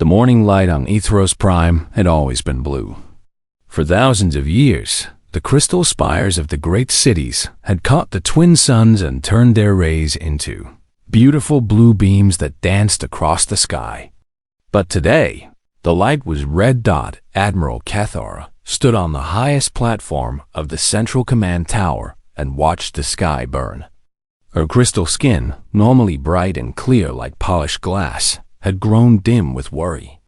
The morning light on Ethros Prime had always been blue. For thousands of years, the crystal spires of the great cities had caught the twin suns and turned their rays into beautiful blue beams that danced across the sky. But today, the light was red. Admiral Cathara stood on the highest platform of the Central Command Tower and watched the sky burn. Her crystal skin, normally bright and clear like polished glass, had grown dim with worry.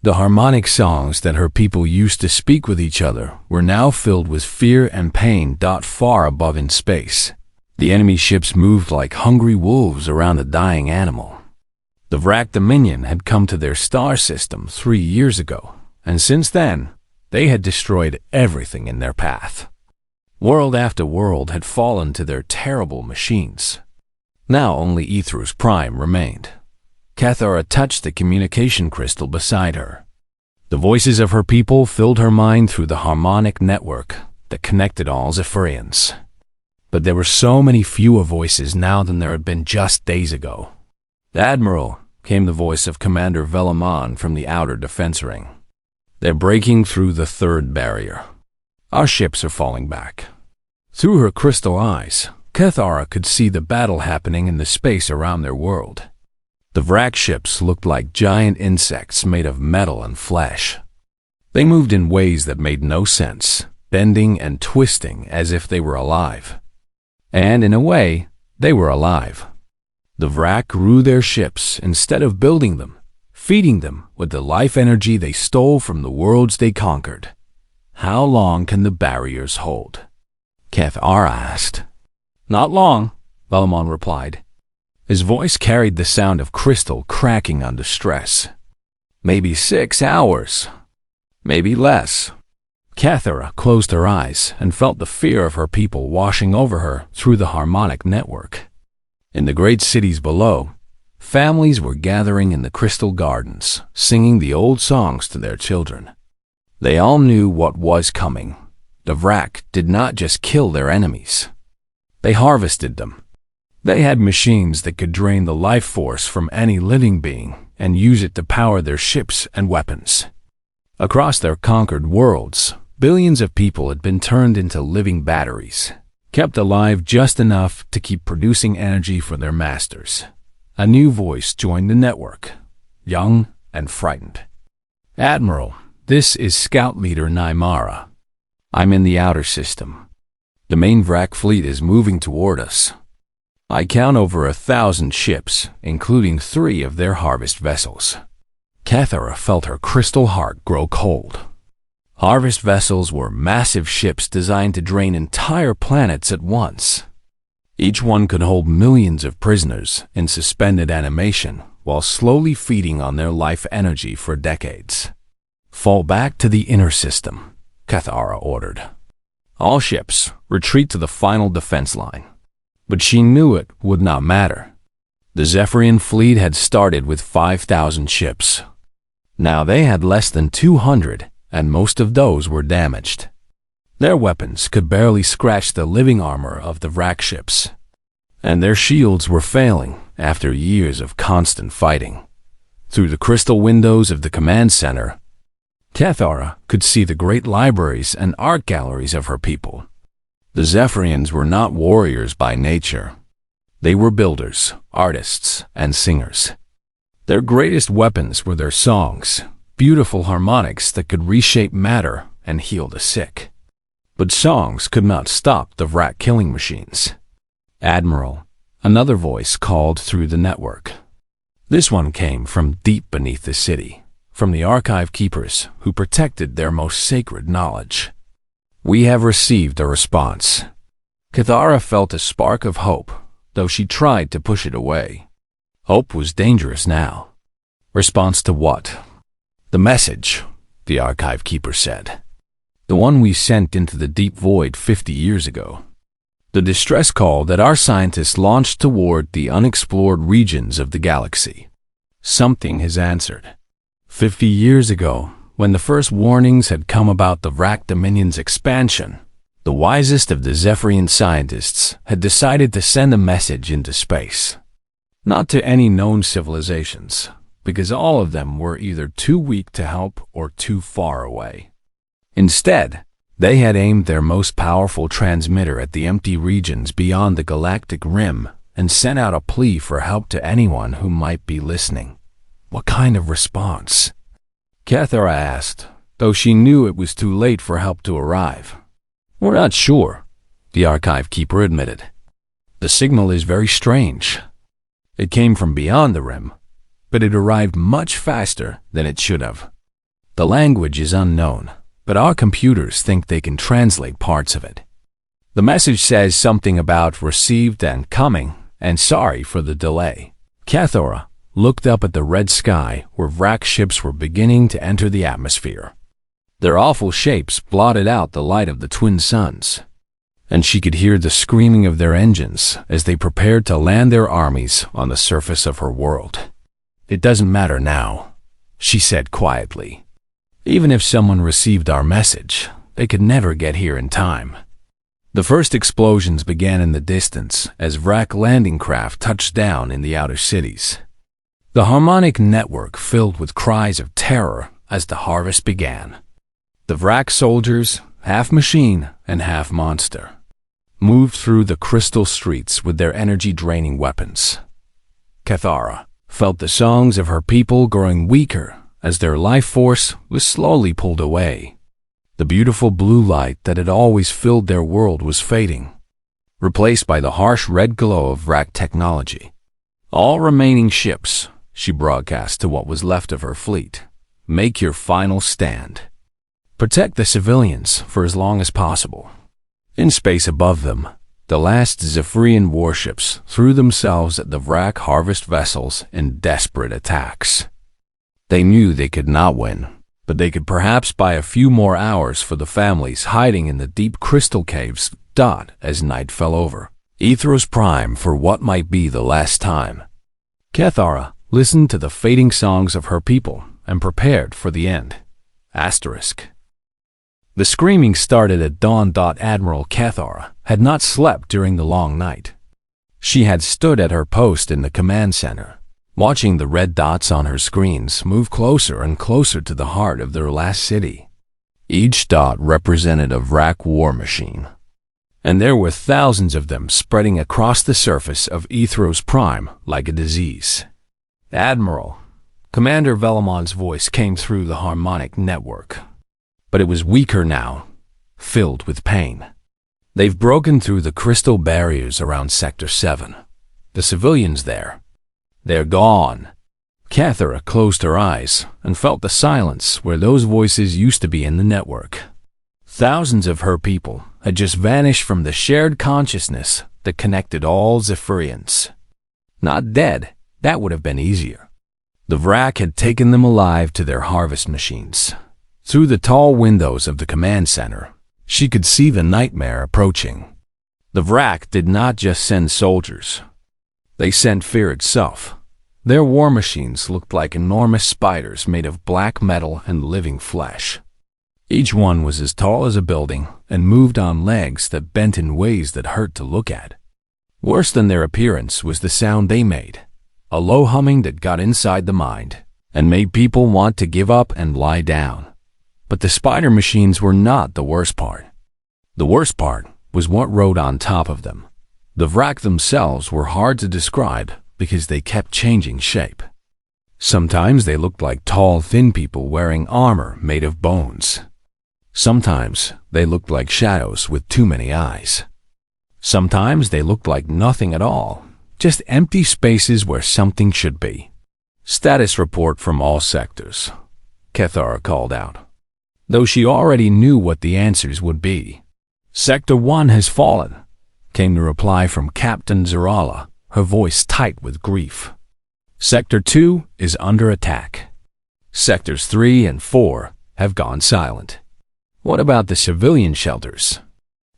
The harmonic songs that her people used to speak with each other were now filled with fear and pain. Far above in space, the enemy ships moved like hungry wolves around a dying animal. The Vrak Dominion had come to their star system 3 years ago, and since then, they had destroyed everything in their path. World after world had fallen to their terrible machines. Now only Ethros Prime remained. Cathara touched the communication crystal beside her. The voices of her people filled her mind through the harmonic network that connected all Zephyrians. But there were so many fewer voices now than there had been just days ago. "Admiral," came the voice of Commander Velamon from the outer defense ring. "They're breaking through the third barrier. Our ships are falling back." Through her crystal eyes, Cathara could see the battle happening in the space around their world. The Vrak ships looked like giant insects made of metal and flesh. They moved in ways that made no sense, bending and twisting as if they were alive. And in a way, they were alive. The Vrak grew their ships instead of building them, feeding them with the life energy they stole from the worlds they conquered. "How long can the barriers hold?" Cathara asked. "Not long," Velamon replied. His voice carried the sound of crystal cracking under stress. "Maybe 6 hours. Maybe less." Cathara closed her eyes and felt the fear of her people washing over her through the harmonic network. In the great cities below, families were gathering in the crystal gardens, singing the old songs to their children. They all knew what was coming. The Vrak did not just kill their enemies. They harvested them. They had machines that could drain the life force from any living being and use it to power their ships and weapons. Across their conquered worlds, billions of people had been turned into living batteries, kept alive just enough to keep producing energy for their masters. A new voice joined the network, young and frightened. "Admiral, this is Scout Leader Nymara. I'm in the outer system. The main Vrak fleet is moving toward us. I count over 1,000 ships, including 3 of their harvest vessels." Cathara felt her crystal heart grow cold. Harvest vessels were massive ships designed to drain entire planets at once. Each one could hold millions of prisoners in suspended animation while slowly feeding on their life energy for decades. "Fall back to the inner system," Cathara ordered. "All ships, retreat to the final defense line." But she knew it would not matter. The Zephyrian fleet had started with 5,000 ships. Now they had less than 200, and most of those were damaged. Their weapons could barely scratch the living armor of the Vrak ships, and their shields were failing after years of constant fighting. Through the crystal windows of the command center, Cathara could see the great libraries and art galleries of her people. The Zephyrians were not warriors by nature. They were builders, artists, and singers. Their greatest weapons were their songs, beautiful harmonics that could reshape matter and heal the sick. But songs could not stop the Vrak killing machines. "Admiral," another voice called through the network. This one came from deep beneath the city, from the archive keepers who protected their most sacred knowledge. "We have received a response." Cathara felt a spark of hope, though she tried to push it away. Hope was dangerous now. "Response to what?" "The message," the archive keeper said. "The one we sent into the deep void 50 years ago. The distress call that our scientists launched toward the unexplored regions of the galaxy. Something has answered. 50 years ago, when the first warnings had come about the Vrak Dominion's expansion, the wisest of the Zephyrian scientists had decided to send a message into space. Not to any known civilizations, because all of them were either too weak to help or too far away. Instead, they had aimed their most powerful transmitter at the empty regions beyond the galactic rim and sent out a plea for help to anyone who might be listening. What kind of response? Cathara asked, though she knew it was too late for help to arrive. We're not sure, the archive keeper admitted. The signal is very strange. It came from beyond the rim, but it arrived much faster than it should have. The language is unknown, but our computers think they can translate parts of it. The message says something about received and coming, and sorry for the delay. Cathara looked up at the red sky where Vrak ships were beginning to enter the atmosphere. Their awful shapes blotted out the light of the twin suns, and she could hear the screaming of their engines as they prepared to land their armies on the surface of her world. It doesn't matter now, she said quietly. Even if someone received our message, they could never get here in time. The first explosions began in the distance as Vrak landing craft touched down in the outer cities. The harmonic network filled with cries of terror as the harvest began. The Vrak soldiers, half machine and half monster, moved through the crystal streets with their energy-draining weapons. Cathara felt the songs of her people growing weaker as their life force was slowly pulled away. The beautiful blue light that had always filled their world was fading, replaced by the harsh red glow of Vrak technology. All remaining ships, she broadcast to what was left of her fleet, make your final stand. Protect the civilians for as long as possible. In space above them, the last Zephyrian warships threw themselves at the Vrak harvest vessels in desperate attacks. They knew they could not win, but they could perhaps buy a few more hours for the families hiding in the deep crystal caves. As night fell over Ethros Prime for what might be the last time. Cathara listened to the fading songs of her people and prepared for the end. The screaming started at dawn. Admiral Cathara had not slept during the long night. She had stood at her post in the command center, watching the red dots on her screens move closer and closer to the heart of their last city. Each dot represented a Vrak war machine, and there were thousands of them spreading across the surface of Ethros Prime like a disease. Admiral, Commander Velamon's voice came through the harmonic network, but it was weaker now, filled with pain. They've broken through the crystal barriers around Sector 7. The civilians there, they're gone. Cathara closed her eyes and felt the silence where those voices used to be in the network. Thousands of her people had just vanished from the shared consciousness that connected all Zephyrians. Not dead, that would have been easier. The Vrak had taken them alive to their harvest machines. Through the tall windows of the command center, she could see the nightmare approaching. The Vrak did not just send soldiers. They sent fear itself. Their war machines looked like enormous spiders made of black metal and living flesh. Each one was as tall as a building and moved on legs that bent in ways that hurt to look at. Worse than their appearance was the sound they made, a low humming that got inside the mind and made people want to give up and lie down. But the spider machines were not the worst part. The worst part was what rode on top of them. The Vrak themselves were hard to describe because they kept changing shape. Sometimes they looked like tall, thin people wearing armor made of bones. Sometimes they looked like shadows with too many eyes. Sometimes they looked like nothing at all, just empty spaces where something should be. Status report from all sectors, Cathara called out, though she already knew what the answers would be. Sector 1 has fallen, came the reply from Captain Zarala, her voice tight with grief. Sector 2 is under attack. Sectors 3 and 4 have gone silent. What about the civilian shelters?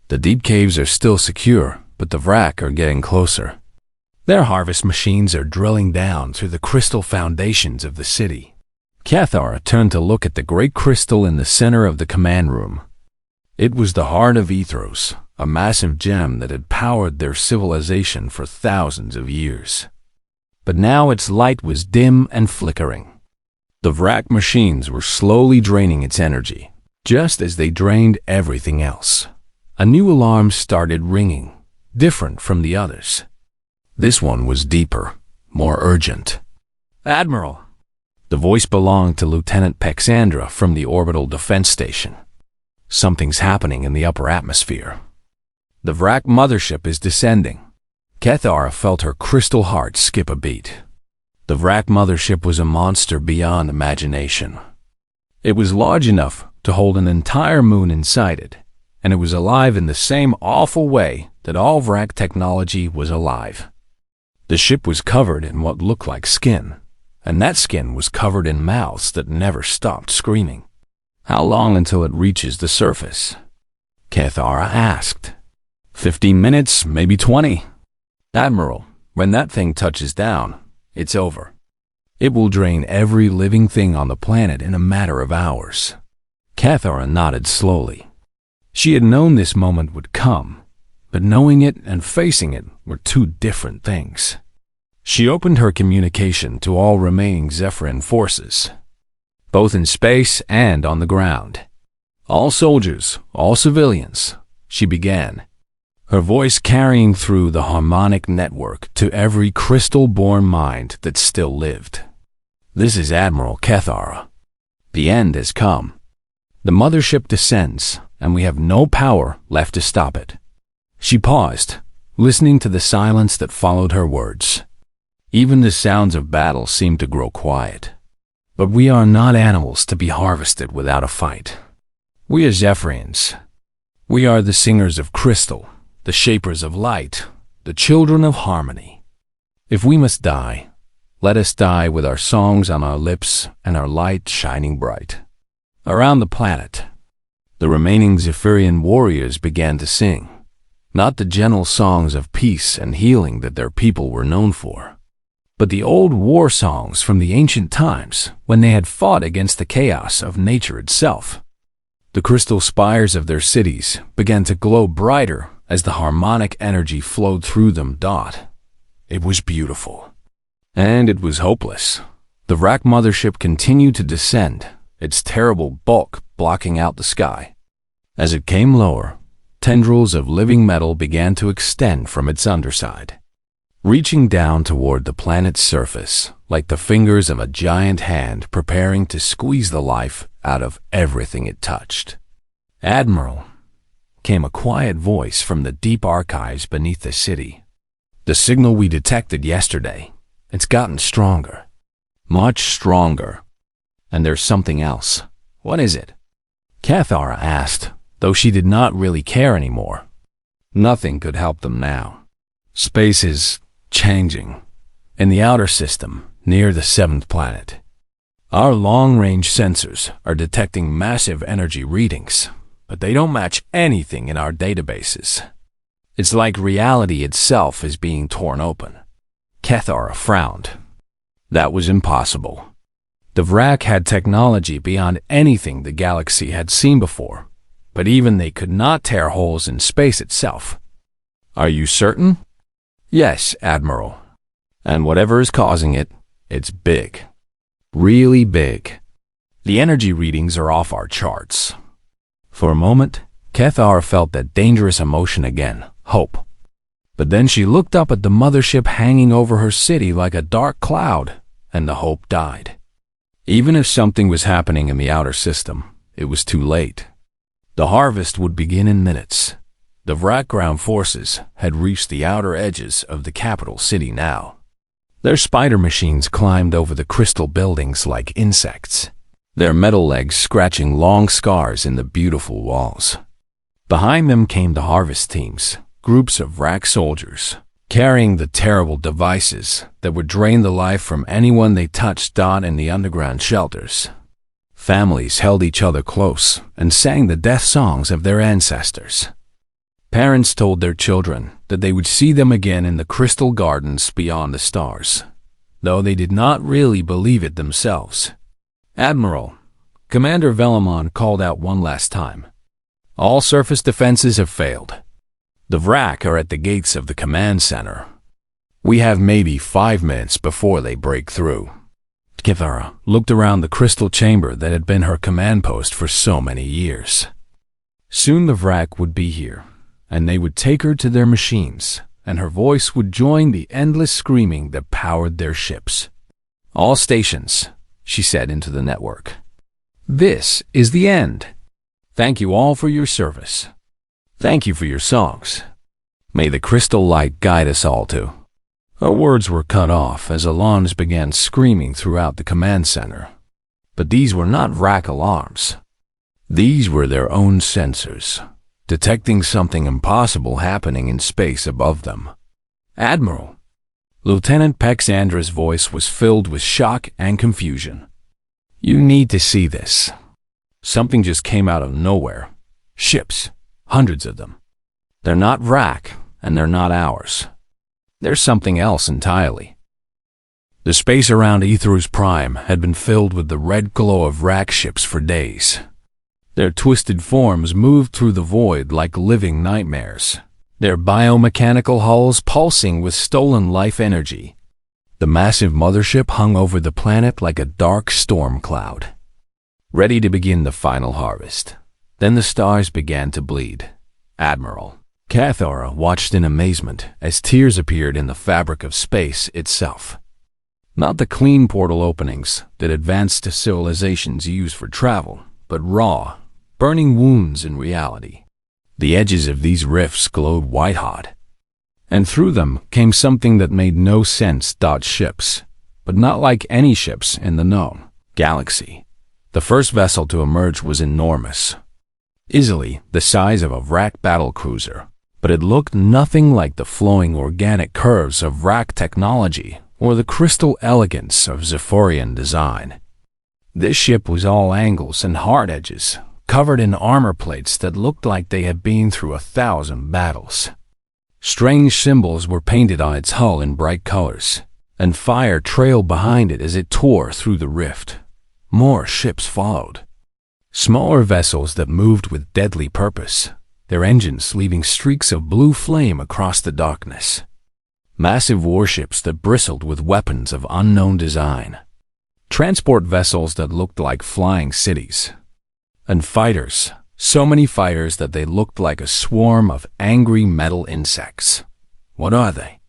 The deep caves are still secure, but the Vrak are getting closer. Their harvest machines are drilling down through the crystal foundations of the city. Cathara turned to look at the great crystal in the center of the command room. It was the heart of Ethros, a massive gem that had powered their civilization for thousands of years. but now its light was dim and flickering. The wrack machines were slowly draining its energy, just as they drained everything else. A new alarm started ringing, different from the others. This one was deeper, more urgent. "Admiral!" The voice belonged to Lieutenant Pexandra from the Orbital Defense Station. "Something's happening in the upper atmosphere. The wrack mothership is descending." Kethara felt her crystal heart skip a beat. The wrack mothership was a monster beyond imagination. It was large enough to hold an entire moon inside it, and it was alive in the same awful way that all wrack technology was alive. The ship was covered in what looked like skin, and that skin was covered in mouths that never stopped screaming. "How long until it reaches the surface?" Kethara asked. 15 minutes, maybe 20. "Admiral, when that thing touches down, it's over. It will drain every living thing on the planet in a matter of hours." Kethara nodded slowly. She had known this moment would come, but knowing it and facing it were two different things. She opened her communication to all remaining Zephyrin forces, both in space and on the ground. "All soldiers, all civilians," she began, her voice carrying through the harmonic network to every crystal-born mind that still lived. "This is Admiral Kethara. The end has come. The mothership descends, and we have no power left to stop it." She paused, listening to the silence that followed her words. Even the sounds of battle seemed to grow quiet. "But we are not animals to be harvested without a fight. We are Zephyrians. We are the singers of crystal, the shapers of light, the children of harmony. If we must die, let us die with our songs on our lips and our light shining bright." Around the planet, the remaining Zephyrian warriors began to sing, not the gentle songs of peace and healing that their people were known for, but the old war songs from the ancient times when they had fought against the chaos of nature itself. The crystal spires of their cities began to glow brighter as the harmonic energy flowed through them. It was beautiful. And it was hopeless. The wrack mothership continued to descend, its terrible bulk blocking out the sky. As it came lower, tendrils of living metal began to extend from its underside, reaching down toward the planet's surface like the fingers of a giant hand preparing to squeeze the life out of everything it touched. "Admiral," came a quiet voice from the deep archives beneath the city. "The signal we detected yesterday, it's gotten stronger. Much stronger. And there's something else. What is it?" Kethara asked, though she did not really care anymore. Nothing could help them now. "Space is changing. In the outer system, near the 7th planet, our long-range sensors are detecting massive energy readings, but they don't match anything in our databases. It's like reality itself is being torn open." Kethara frowned. That was impossible. The wrack had technology beyond anything the galaxy had seen before, but even they could not tear holes in space itself. "Are you certain?" "Yes, Admiral. And whatever is causing it, it's big. Really big. The energy readings are off our charts." For a moment, Kethara felt that dangerous emotion again, hope. But then she looked up at the mothership hanging over her city like a dark cloud, and the hope died. Even if something was happening in the outer system, it was too late. The harvest would begin in minutes. The wrack ground forces had reached the outer edges of the capital city now. Their spider machines climbed over the crystal buildings like insects, their metal legs scratching long scars in the beautiful walls. Behind them came the harvest teams, groups of wrack soldiers, carrying the terrible devices that would drain the life from anyone they touched. In the underground shelters, families held each other close and sang the death songs of their ancestors. Parents told their children that they would see them again in the crystal gardens beyond the stars, though they did not really believe it themselves. "Admiral," Commander Velamon called out one last time. "All surface defenses have failed. The wrack are at the gates of the command center." We have maybe 5 minutes before they break through. Cathara looked around the crystal chamber that had been her command post for so many years. Soon the Vrak would be here, and they would take her to their machines, and her voice would join the endless screaming that powered their ships. "All stations," she said into the network. "This is the end. Thank you all for your service. Thank you for your songs. May the crystal light guide us all to." Her words were cut off as alarms began screaming throughout the command center. But these were not Vrak alarms. These were their own sensors, detecting something impossible happening in space above them. "Admiral!" Lieutenant Pexandra's voice was filled with shock and confusion. "You need to see this. Something just came out of nowhere. Ships, hundreds of them. They're not Vrak, and they're not ours. They're something else entirely." The space around Aetherus Prime had been filled with the red glow of Vrak ships for days. Their twisted forms moved through the void like living nightmares, their biomechanical hulls pulsing with stolen life energy. The massive mothership hung over the planet like a dark storm cloud, ready to begin the final harvest. Then the stars began to bleed. "Admiral." Cathara watched in amazement as tears appeared in the fabric of space itself. Not the clean portal openings that advanced civilizations use for travel, but raw, burning wounds in reality. The edges of these rifts glowed white-hot, and through them came something that made no sense. Ships, but not like any ships in the known galaxy. The first vessel to emerge was enormous, easily the size of a Vrak battlecruiser, but it looked nothing like the flowing organic curves of Vrak technology or the crystal elegance of Zephyrian design. This ship was all angles and hard edges, covered in armor plates that looked like they had been through 1,000 battles. Strange symbols were painted on its hull in bright colors, and fire trailed behind it as it tore through the rift. More ships followed. Smaller vessels that moved with deadly purpose, their engines leaving streaks of blue flame across the darkness. Massive warships that bristled with weapons of unknown design. Transport vessels that looked like flying cities. And fighters, so many fighters that they looked like a swarm of angry metal insects. "What are they?"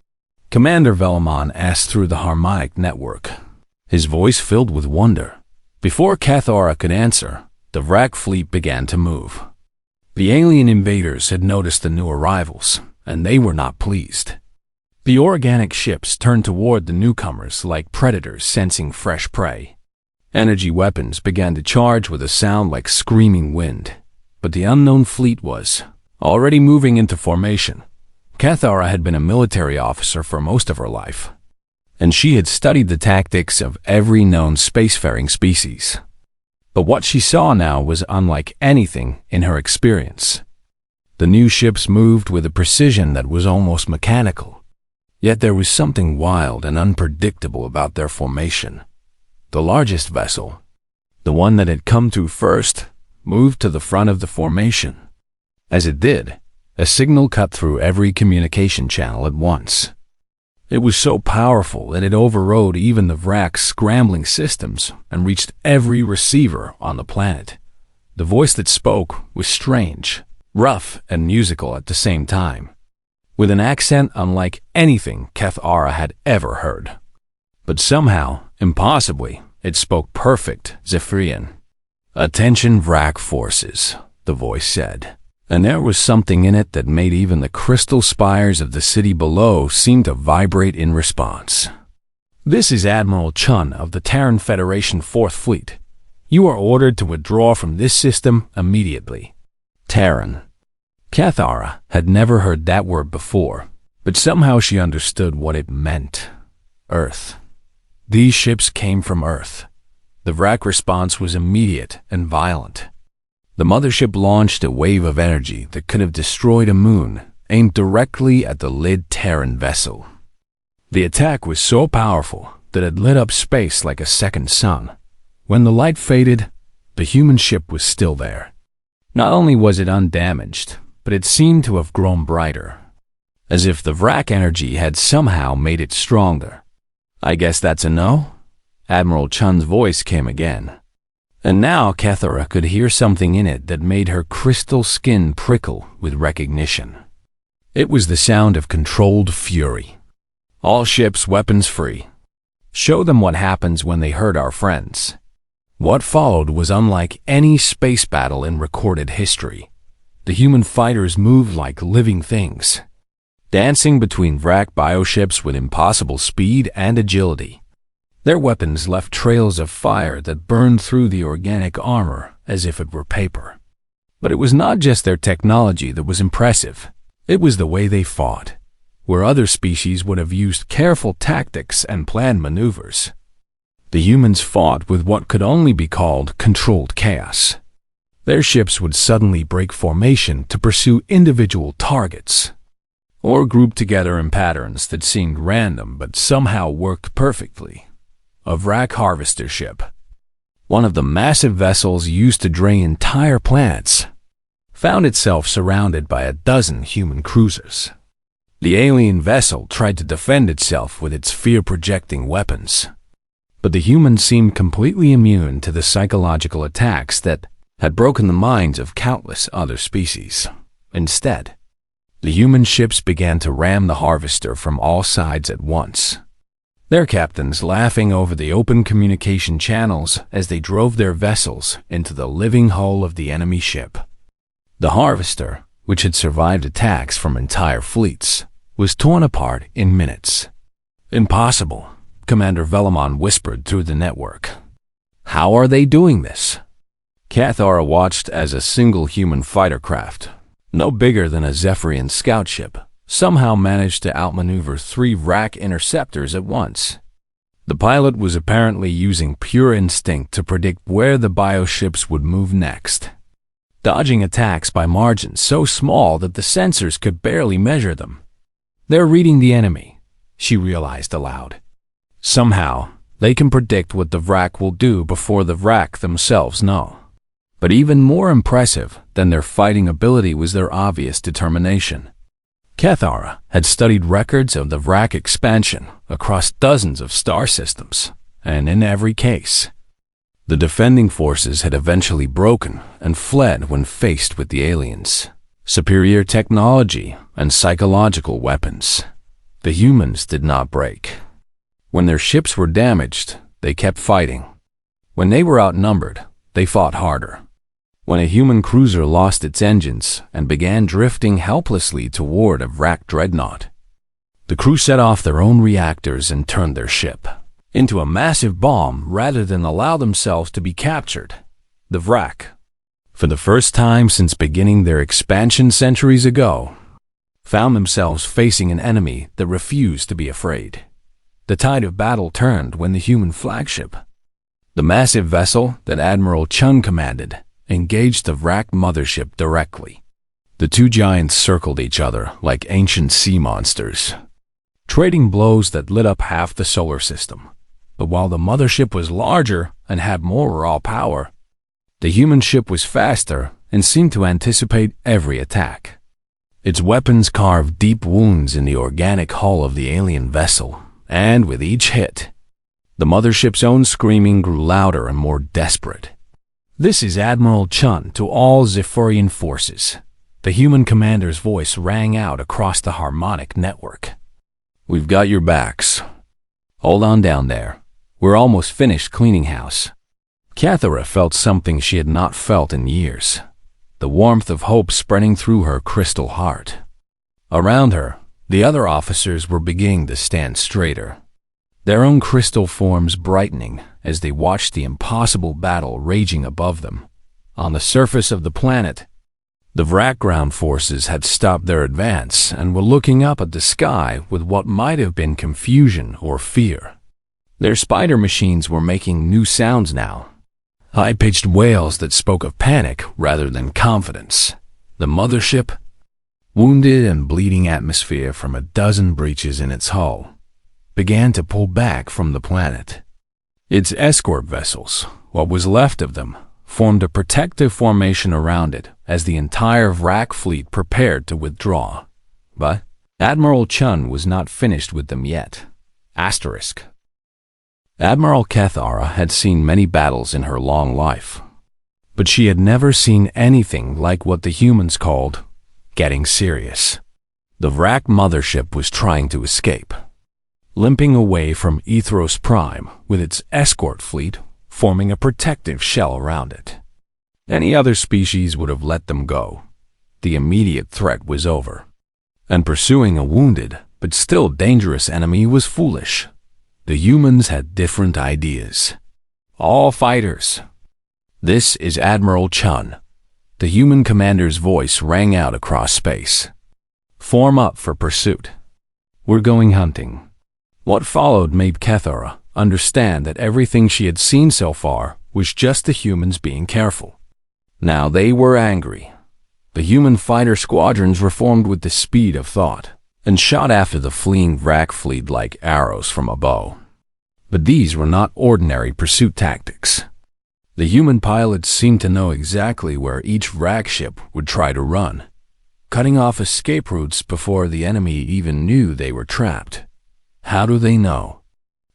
Commander Velamon asked through the harmonic network, his voice filled with wonder. Before Cathara could answer, the Vrak fleet began to move. The alien invaders had noticed the new arrivals, and they were not pleased. The organic ships turned toward the newcomers like predators sensing fresh prey. Energy weapons began to charge with a sound like screaming wind, but the unknown fleet was already moving into formation. Cathara had been a military officer for most of her life, and she had studied the tactics of every known spacefaring species. But what she saw now was unlike anything in her experience. The new ships moved with a precision that was almost mechanical. Yet there was something wild and unpredictable about their formation. The largest vessel, the one that had come through first, moved to the front of the formation. As it did, a signal cut through every communication channel at once. It was so powerful that it overrode even the Vrak's scrambling systems and reached every receiver on the planet. The voice that spoke was strange, rough, and musical at the same time, with an accent unlike anything Cathara had ever heard. But somehow, impossibly, it spoke perfect Zephyrian. "Attention Vrak forces," the voice said. And there was something in it that made even the crystal spires of the city below seem to vibrate in response. "This is Admiral Chun of the Terran Federation 4th Fleet. You are ordered to withdraw from this system immediately." Terran. Cathara had never heard that word before, but somehow she understood what it meant. Earth. These ships came from Earth. The Vrak response was immediate and violent. The mothership launched a wave of energy that could have destroyed a moon, aimed directly at the Lid Terran vessel. The attack was so powerful that it lit up space like a second sun. When the light faded, the human ship was still there. Not only was it undamaged, but it seemed to have grown brighter. as if the Vrak energy had somehow made it stronger. "I guess that's a no?" Admiral Chun's voice came again. And now Kethera could hear something in it that made her crystal skin prickle with recognition. It was the sound of controlled fury. "All ships weapons free. Show them what happens when they hurt our friends." What followed was unlike any space battle in recorded history. The human fighters moved like living things, dancing between Vrak bioships with impossible speed and agility. Their weapons left trails of fire that burned through the organic armor as if it were paper. But it was not just their technology that was impressive. It was the way they fought, where other species would have used careful tactics and planned maneuvers. The humans fought with what could only be called controlled chaos. Their ships would suddenly break formation to pursue individual targets, or group together in patterns that seemed random but somehow worked perfectly. A Vrak harvester ship, one of the massive vessels used to drain entire planets, found itself surrounded by a dozen human cruisers. The alien vessel tried to defend itself with its fear-projecting weapons, but the humans seemed completely immune to the psychological attacks that had broken the minds of countless other species. Instead, the human ships began to ram the harvester from all sides at once, their captains laughing over the open communication channels as they drove their vessels into the living hull of the enemy ship. The harvester, which had survived attacks from entire fleets, was torn apart in minutes. "Impossible," Commander Velamon whispered through the network. "How are they doing this?" Kethera watched as a single human fighter craft, no bigger than a Zephyrian scout ship, somehow managed to outmaneuver 3 Vrak interceptors at once. The pilot was apparently using pure instinct to predict where the bioships would move next, dodging attacks by margins so small that the sensors could barely measure them. "They're reading the enemy," she realized aloud. Somehow, they can predict what the Vrak will do before the Vrak themselves know. But even more impressive than their fighting ability was their obvious determination. Kethera had studied records of the Vrak expansion across dozens of star systems, and in every case, the defending forces had eventually broken and fled when faced with the aliens. Superior technology and psychological weapons. The humans did not break. When their ships were damaged, they kept fighting. When they were outnumbered, they fought harder. When a human cruiser lost its engines and began drifting helplessly toward a Vrak dreadnought, the crew set off their own reactors and turned their ship into a massive bomb rather than allow themselves to be captured. The Vrak, for the first time since beginning their expansion centuries ago, found themselves facing an enemy that refused to be afraid. The tide of battle turned when the human flagship, the massive vessel that Admiral Chun commanded, engaged the Vrak mothership directly. The two giants circled each other like ancient sea monsters, trading blows that lit up half the solar system. But while the mothership was larger and had more raw power, the human ship was faster and seemed to anticipate every attack. Its weapons carved deep wounds in the organic hull of the alien vessel, and with each hit, the mothership's own screaming grew louder and more desperate. "This is Admiral Chun to all Zephyrian forces." The human commander's voice rang out across the harmonic network. "We've got your backs. Hold on down there. We're almost finished cleaning house." Kethera felt something she had not felt in years, the warmth of hope spreading through her crystal heart. Around her, the other officers were beginning to stand straighter, their own crystal forms brightening as they watched the impossible battle raging above them. On the surface of the planet, the Vrak ground forces had stopped their advance and were looking up at the sky with what might have been confusion or fear. Their spider machines were making new sounds now, high-pitched wails that spoke of panic rather than confidence. The mothership, wounded and bleeding atmosphere from a dozen breaches in its hull, began to pull back from the planet. Its escort vessels, what was left of them, formed a protective formation around it as the entire Vrak fleet prepared to withdraw. But Admiral Chun was not finished with them yet. Asterisk. Admiral Cathara had seen many battles in her long life, but she had never seen anything like what the humans called getting serious. The Vrak mothership was trying to escape, limping away from Ethros Prime with its escort fleet forming a protective shell around it. Any other species would have let them go. The immediate threat was over, and pursuing a wounded but still dangerous enemy was foolish. The humans had different ideas. All fighters. This is Admiral Chun. The human commander's voice rang out across space. Form up for pursuit. We're going hunting. What followed made Cathara understand that everything she had seen so far was just the humans being careful. Now they were angry. The human fighter squadrons were formed with the speed of thought and shot after the fleeing Vrak fleet like arrows from a bow. But these were not ordinary pursuit tactics. The human pilots seemed to know exactly where each Vrak ship would try to run, cutting off escape routes before the enemy even knew they were trapped. How do they know?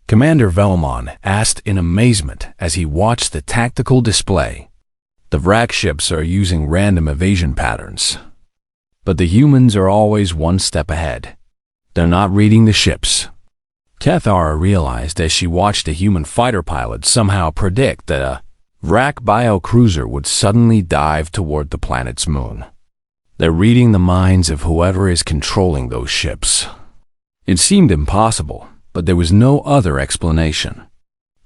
Commander Velmon asked in amazement as he watched the tactical display. The Vrak ships are using random evasion patterns, but the humans are always one step ahead. They're not reading the ships. Cathara realized as she watched a human fighter pilot somehow predict that a Vrak bio-cruiser would suddenly dive toward the planet's moon. They're reading the minds of whoever is controlling those ships. It seemed impossible, but there was no other explanation.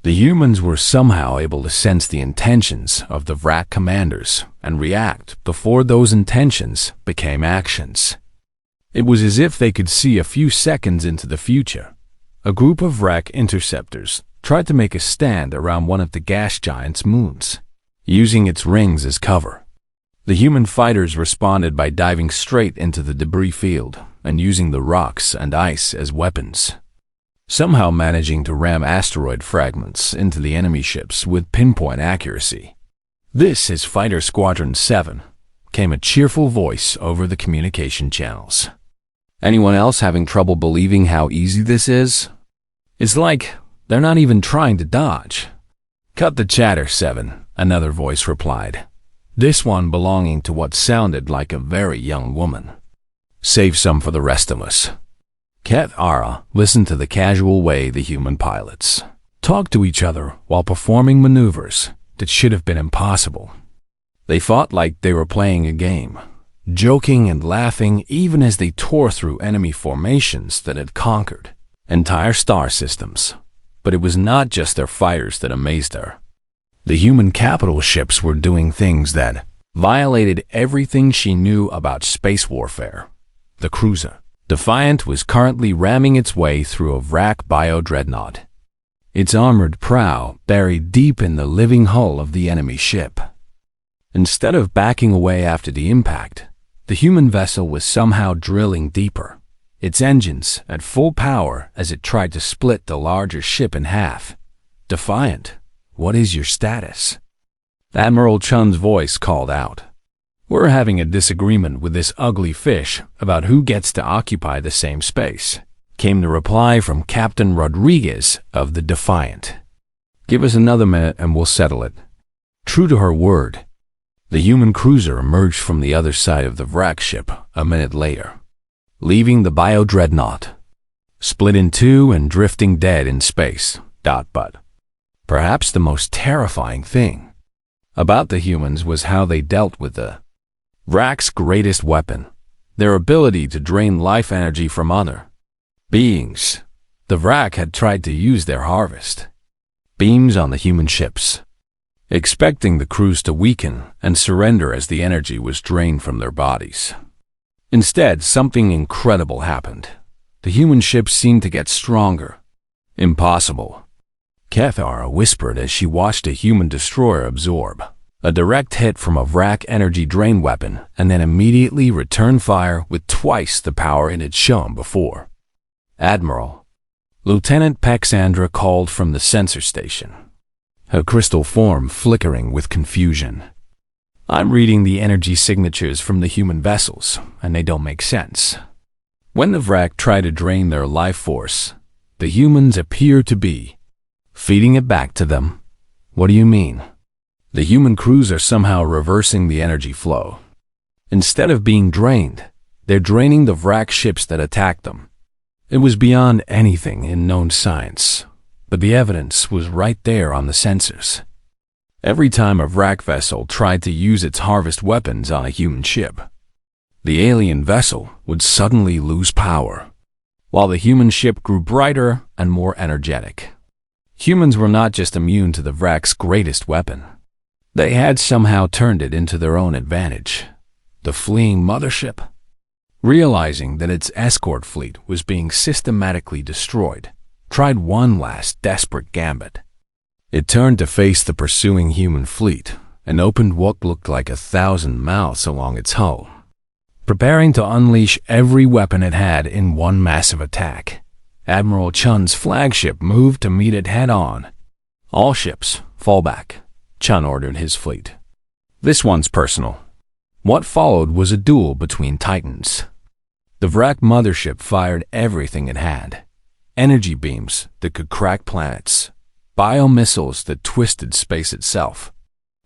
The humans were somehow able to sense the intentions of the Vrak commanders and react before those intentions became actions. It was as if they could see a few seconds into the future. A group of Vrak interceptors tried to make a stand around one of the gas giant's moons, using its rings as cover. The human fighters responded by diving straight into the debris field and using the rocks and ice as weapons, somehow managing to ram asteroid fragments into the enemy ships with pinpoint accuracy. "This is Fighter Squadron 7, came a cheerful voice over the communication channels. Anyone else having trouble believing how easy this is? It's like they're not even trying to dodge. Cut the chatter, 7, another voice replied, this one belonging to what sounded like a very young woman. Save some for the rest of us. Cathara listened to the casual way the human pilots talked to each other while performing maneuvers that should have been impossible. They fought like they were playing a game, joking and laughing even as they tore through enemy formations that had conquered entire star systems. But it was not just their fighters that amazed her. The human capital ships were doing things that violated everything she knew about space warfare. The cruiser Defiant was currently ramming its way through a Vrak bio-dreadnought, its armored prow buried deep in the living hull of the enemy ship. Instead of backing away after the impact, the human vessel was somehow drilling deeper, its engines at full power as it tried to split the larger ship in half. Defiant, what is your status? Admiral Chun's voice called out. We're having a disagreement with this ugly fish about who gets to occupy the same space, came the reply from Captain Rodriguez of the Defiant. Give us another minute and we'll settle it. True to her word, the human cruiser emerged from the other side of the Vrak ship a minute later, leaving the bio-dreadnought, split in two and drifting dead in space. But perhaps the most terrifying thing about the humans was how they dealt with the Vrak's greatest weapon, their ability to drain life energy from other beings. The Vrak had tried to use their harvest beams on the human ships, expecting the crews to weaken and surrender as the energy was drained from their bodies. Instead, something incredible happened. The human ships seemed to get stronger. Impossible, Cathara whispered as she watched a human destroyer absorb a direct hit from a Vrak energy drain weapon and then immediately return fire with twice the power it had shown before. Admiral, Lieutenant Paxandra called from the sensor station, her crystal form flickering with confusion. I'm reading the energy signatures from the human vessels, and they don't make sense. When the Vrak tried to drain their life force, the humans appear to be feeding it back to them. What do you mean? The human crews are somehow reversing the energy flow. Instead of being drained, they're draining the Vrak ships that attacked them. It was beyond anything in known science, but the evidence was right there on the sensors. Every time a Vrak vessel tried to use its harvest weapons on a human ship, the alien vessel would suddenly lose power, while the human ship grew brighter and more energetic. Humans were not just immune to the Vrak's greatest weapon. They had somehow turned it into their own advantage. The fleeing mothership, realizing that its escort fleet was being systematically destroyed, tried one last desperate gambit. It turned to face the pursuing human fleet and opened what looked like 1,000 mouths along its hull, preparing to unleash every weapon it had in one massive attack. Admiral Chun's flagship moved to meet it head-on. "All ships, fall back," Chun ordered his fleet. "This one's personal." What followed was a duel between titans. The Vrak mothership fired everything it had: energy beams that could crack planets, biomissiles that twisted space itself,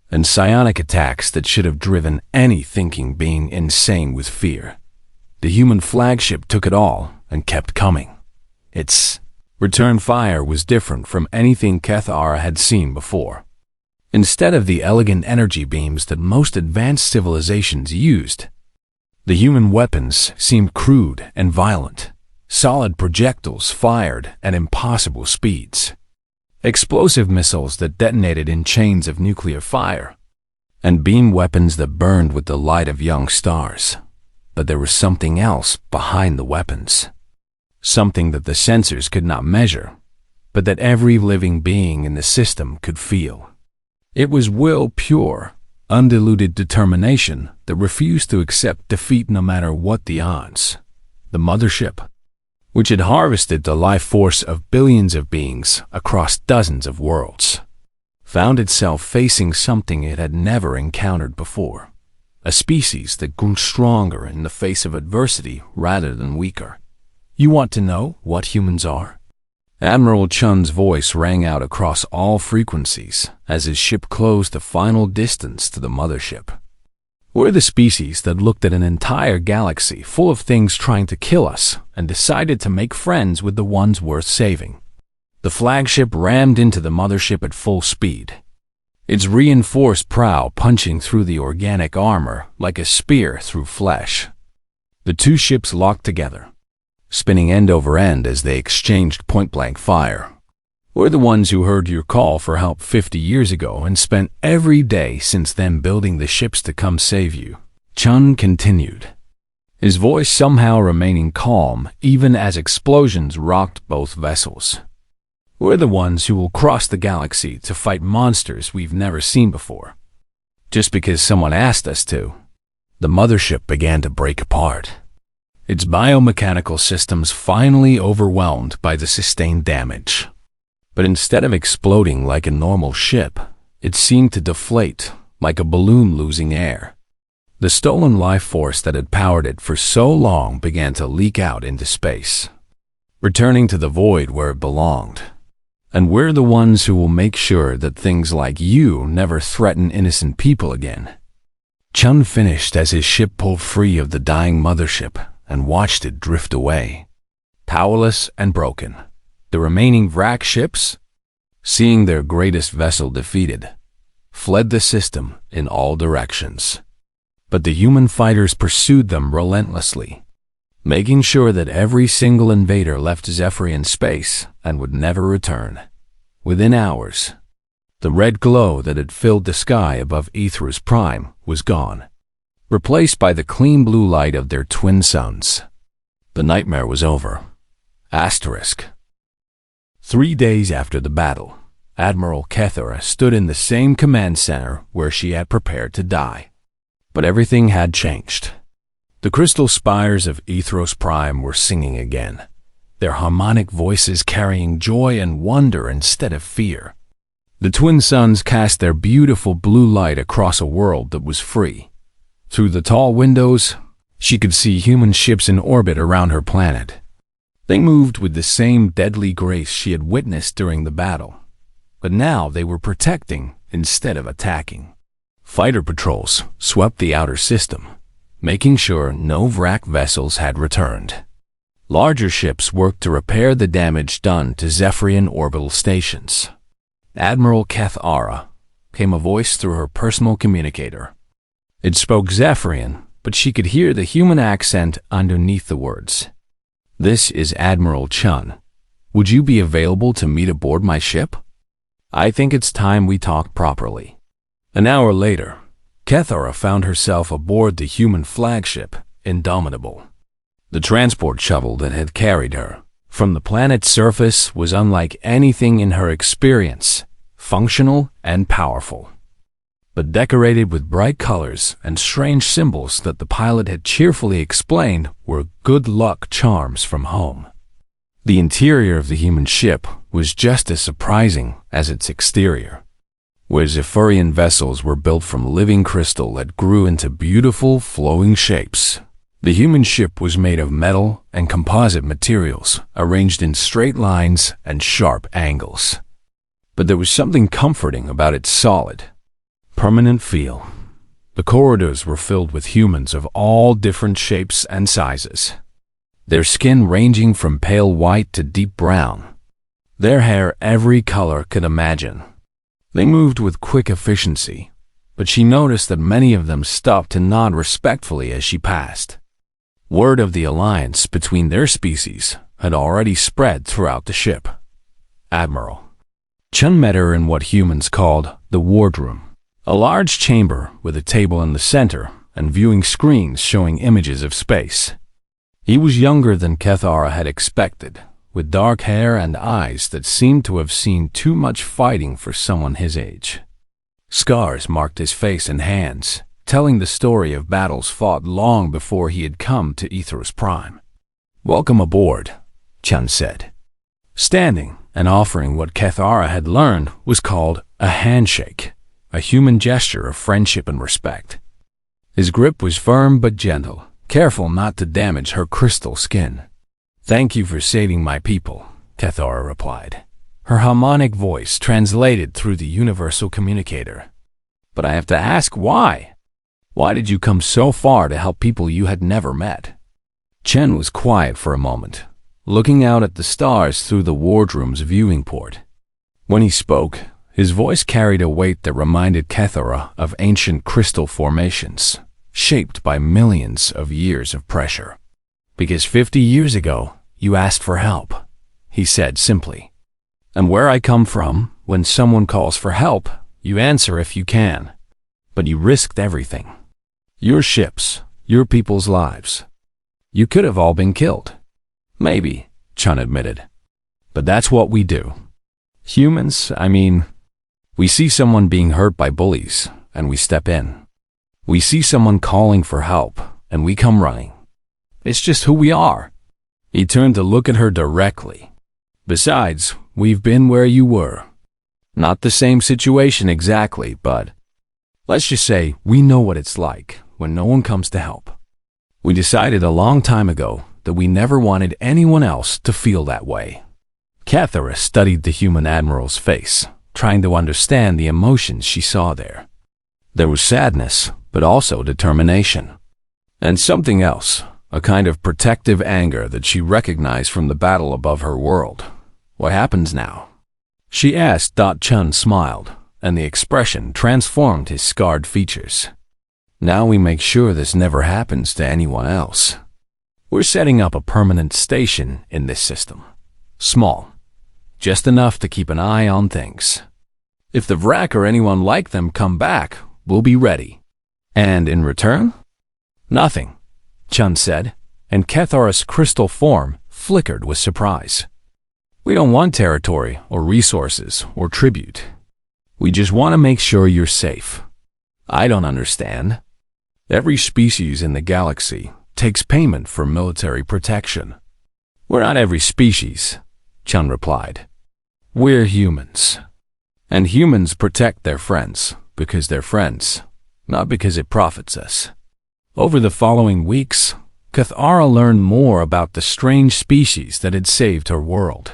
and psionic attacks that should have driven any thinking being insane with fear. The human flagship took it all and kept coming. Its return fire was different from anything Kethara had seen before. Instead of the elegant energy beams that most advanced civilizations used, the human weapons seemed crude and violent, solid projectiles fired at impossible speeds, explosive missiles that detonated in chains of nuclear fire, and beam weapons that burned with the light of young stars. But there was something else behind the weapons, something that the sensors could not measure, but that every living being in the system could feel. It was will, pure, undiluted determination that refused to accept defeat no matter what the odds. The mothership, which had harvested the life force of billions of beings across dozens of worlds, found itself facing something it had never encountered before: a species that grew stronger in the face of adversity rather than weaker. "You want to know what humans are?" Admiral Chun's voice rang out across all frequencies as his ship closed the final distance to the mothership. "We're the species that looked at an entire galaxy full of things trying to kill us and decided to make friends with the ones worth saving." The flagship rammed into the mothership at full speed, its reinforced prow punching through the organic armor like a spear through flesh. The two ships locked together, spinning end over end as they exchanged point-blank fire. "We're the ones who heard your call for help 50 years ago and spent every day since then building the ships to come save you," Chun continued, his voice somehow remaining calm even as explosions rocked both vessels. "We're the ones who will cross the galaxy to fight monsters we've never seen before, just because someone asked us to." The mothership began to break apart, its biomechanical systems finally overwhelmed by the sustained damage. But instead of exploding like a normal ship, it seemed to deflate like a balloon losing air. The stolen life force that had powered it for so long began to leak out into space, returning to the void where it belonged. "And we're the ones who will make sure that things like you never threaten innocent people again." Chun finished as his ship pulled free of the dying mothership and watched it drift away, powerless and broken. The remaining Vrak ships, seeing their greatest vessel defeated, fled the system in all directions. But the human fighters pursued them relentlessly, making sure that every single invader left Zephyr in space and would never return. Within hours, the red glow that had filled the sky above Aethirus Prime was gone, replaced by the clean blue light of their twin suns. The nightmare was over. Asterisk. 3 days after the battle, Admiral Kethara stood in the same command center where she had prepared to die. But everything had changed. The crystal spires of Aethirus Prime were singing again, their harmonic voices carrying joy and wonder instead of fear. The twin suns cast their beautiful blue light across a world that was free. Through the tall windows, She could see human ships in orbit around her planet. They moved with the same deadly grace she had witnessed during the battle, but now they were protecting instead of attacking. Fighter patrols swept the outer system, making sure no wrecked vessels had returned. Larger ships worked to repair the damage done to Zephyrian orbital stations. Admiral Kethara came a voice through her personal communicator. It spoke Zephyrian, but she could hear the human accent underneath the words. "This is Admiral Chun. Would you be available to meet aboard my ship? I think it's time we talk properly." An hour later, Kethara found herself aboard the human flagship, Indomitable. The transport shuttle that had carried her from the planet's surface was unlike anything in her experience, functional and powerful, but decorated with bright colors and strange symbols that the pilot had cheerfully explained were good luck charms from home. The interior of the human ship was just as surprising as its exterior, where Zephyrian vessels were built from living crystal that grew into beautiful, flowing shapes. The human ship was made of metal and composite materials, arranged in straight lines and sharp angles. But there was something comforting about its solid, permanent feel. The corridors were filled with humans of all different shapes and sizes, their skin ranging from pale white to deep brown, their hair every color could imagine. They moved with quick efficiency, but she noticed that many of them stopped to nod respectfully as she passed. Word of the alliance between their species had already spread throughout the ship. Admiral Chun met her in what humans called the wardroom, a large chamber with a table in the center and viewing screens showing images of space. He was younger than Kethara had expected, with dark hair and eyes that seemed to have seen too much fighting for someone his age. Scars marked his face and hands, telling the story of battles fought long before he had come to Ethos Prime. "Welcome aboard," Chun said. Standing and offering what Kethara had learned was called a handshake, a human gesture of friendship and respect. His grip was firm but gentle, careful not to damage her crystal skin. "Thank you for saving my people," Kethara replied, her harmonic voice translated through the universal communicator. "But I have to ask why? Why did you come so far to help people you had never met?" Chen was quiet for a moment, looking out at the stars through the wardroom's viewing port. When he spoke, his voice carried a weight that reminded Kethara of ancient crystal formations, shaped by millions of years of pressure. "Because 50 years ago, you asked for help," he said simply. "And where I come from, when someone calls for help, you answer if you can. But you risked everything. Your ships, your people's lives. You could have all been killed." "Maybe," Chun admitted. "But that's what we do. Humans, we see someone being hurt by bullies, and we step in. We see someone calling for help, and we come running. It's just who we are." He turned to look at her directly. "Besides, we've been where you were. Not the same situation exactly, but let's just say we know what it's like when no one comes to help. We decided a long time ago that we never wanted anyone else to feel that way." Kethara studied the human admiral's face, trying to understand the emotions she saw there. There was sadness, but also determination. And something else, a kind of protective anger that she recognized from the battle above her world. "What happens now?" she asked. Chun smiled, and the expression transformed his scarred features. "Now we make sure this never happens to anyone else. We're setting up a permanent station in this system. Small, just enough to keep an eye on things. If the Vrak or anyone like them come back, we'll be ready. And in return?" "Nothing," Chun said, and Kethara's crystal form flickered with surprise. "We don't want territory or resources or tribute. We just want to make sure you're safe." "I don't understand." "Every species in the galaxy takes payment for military protection." "We're not every species," Chun replied. "We're humans. And humans protect their friends because they're friends, not because it profits us." Over the following weeks, Cathara learned more about the strange species that had saved her world.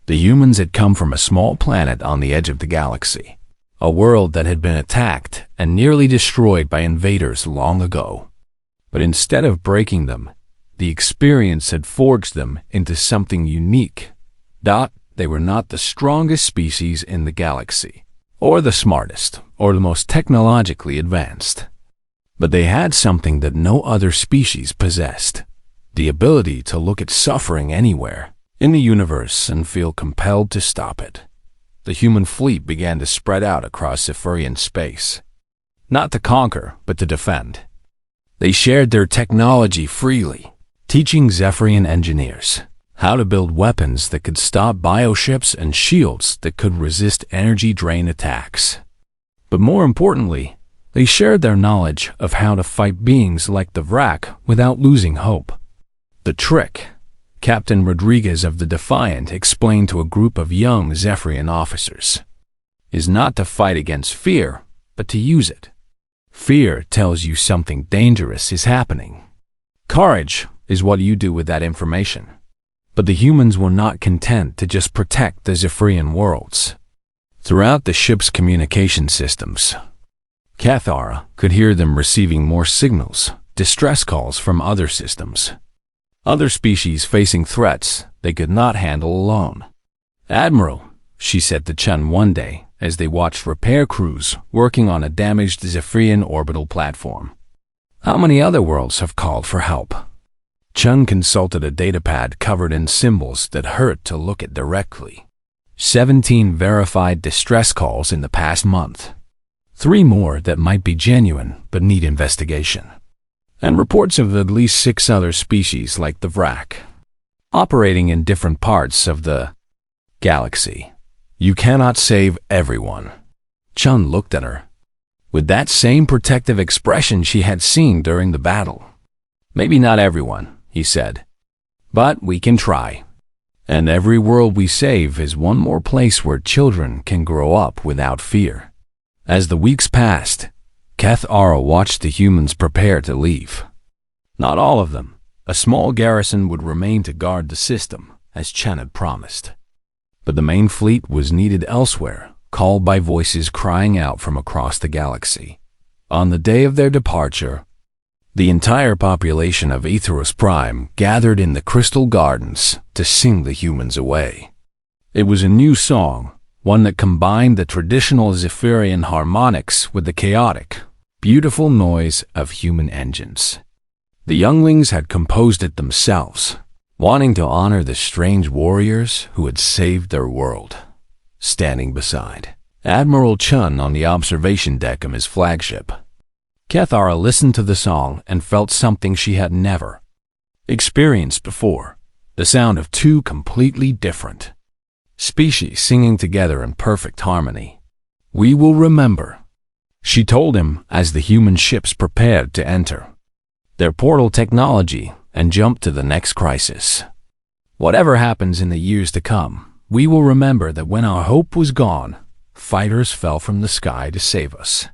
The humans had come from a small planet on the edge of the galaxy, a world that had been attacked and nearly destroyed by invaders long ago. But instead of breaking them, the experience had forged them into something unique. They were not the strongest species in the galaxy, or the smartest, or the most technologically advanced. But they had something that no other species possessed: the ability to look at suffering anywhere in the universe and feel compelled to stop it. The human fleet began to spread out across Zephyrian space, not to conquer, but to defend. They shared their technology freely, teaching Zephyrian engineers how to build weapons that could stop bioships and shields that could resist energy drain attacks. But more importantly, they shared their knowledge of how to fight beings like the Vrak without losing hope. The trick, Captain Rodriguez of the Defiant explained to a group of young Zephyrian officers, is not to fight against fear, but to use it. Fear tells you something dangerous is happening. Courage is what you do with that information. But the humans were not content to just protect the Zephyrian worlds. Throughout the ship's communication systems, Cathara could hear them receiving more signals, distress calls from other systems. Other species facing threats they could not handle alone. "Admiral," she said to Chun one day as they watched repair crews working on a damaged Zephyrian orbital platform, "how many other worlds have called for help?" Chun consulted a datapad covered in symbols that hurt to look at directly. 17 verified distress calls in the past month. 3 more that might be genuine but need investigation. And reports of at least 6 other species like the Vrak, operating in different parts of the galaxy. You cannot save everyone. Chun looked at her with that same protective expression she had seen during the battle. "Maybe not everyone," he said, "but we can try. And every world we save is one more place where children can grow up without fear." As the weeks passed, Cathara watched the humans prepare to leave. Not all of them. A small garrison would remain to guard the system, as Chen had promised. But the main fleet was needed elsewhere, called by voices crying out from across the galaxy. On the day of their departure, the entire population of Aetheros Prime gathered in the Crystal Gardens to sing the humans away. It was a new song, one that combined the traditional Zephyrian harmonics with the chaotic, beautiful noise of human engines. The younglings had composed it themselves, wanting to honor the strange warriors who had saved their world. Standing beside Admiral Chun on the observation deck of his flagship, Cathara listened to the song and felt something she had never experienced before: the sound of 2 completely different species singing together in perfect harmony. "We will remember," she told him as the human ships prepared to enter their portal technology and jump to the next crisis. "Whatever happens in the years to come, we will remember that when our hope was gone, fighters fell from the sky to save us."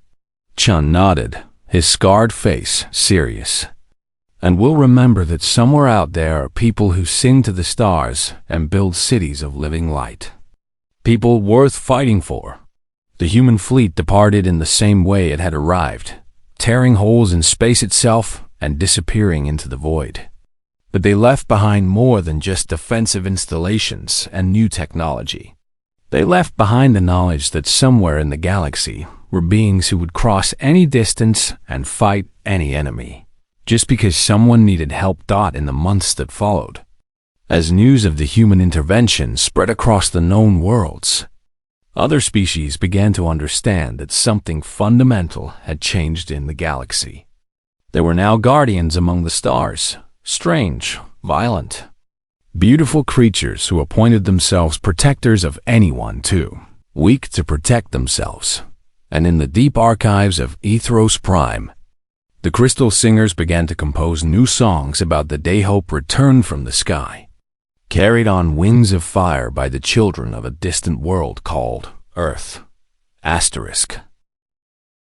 Chun nodded, his scarred face serious. "And we'll remember that somewhere out there are people who sing to the stars and build cities of living light. People worth fighting for." The human fleet departed in the same way it had arrived, tearing holes in space itself and disappearing into the void. But they left behind more than just defensive installations and new technology. They left behind the knowledge that somewhere in the galaxy were beings who would cross any distance and fight any enemy, just because someone needed help. In the months that followed, as news of the human intervention spread across the known worlds, other species began to understand that something fundamental had changed in the galaxy. There were now guardians among the stars, strange, violent, beautiful creatures who appointed themselves protectors of anyone too weak to protect themselves. And in the deep archives of Aetheros Prime, the Crystal Singers began to compose new songs about the day hope returned from the sky, carried on wings of fire by the children of a distant world called Earth. ****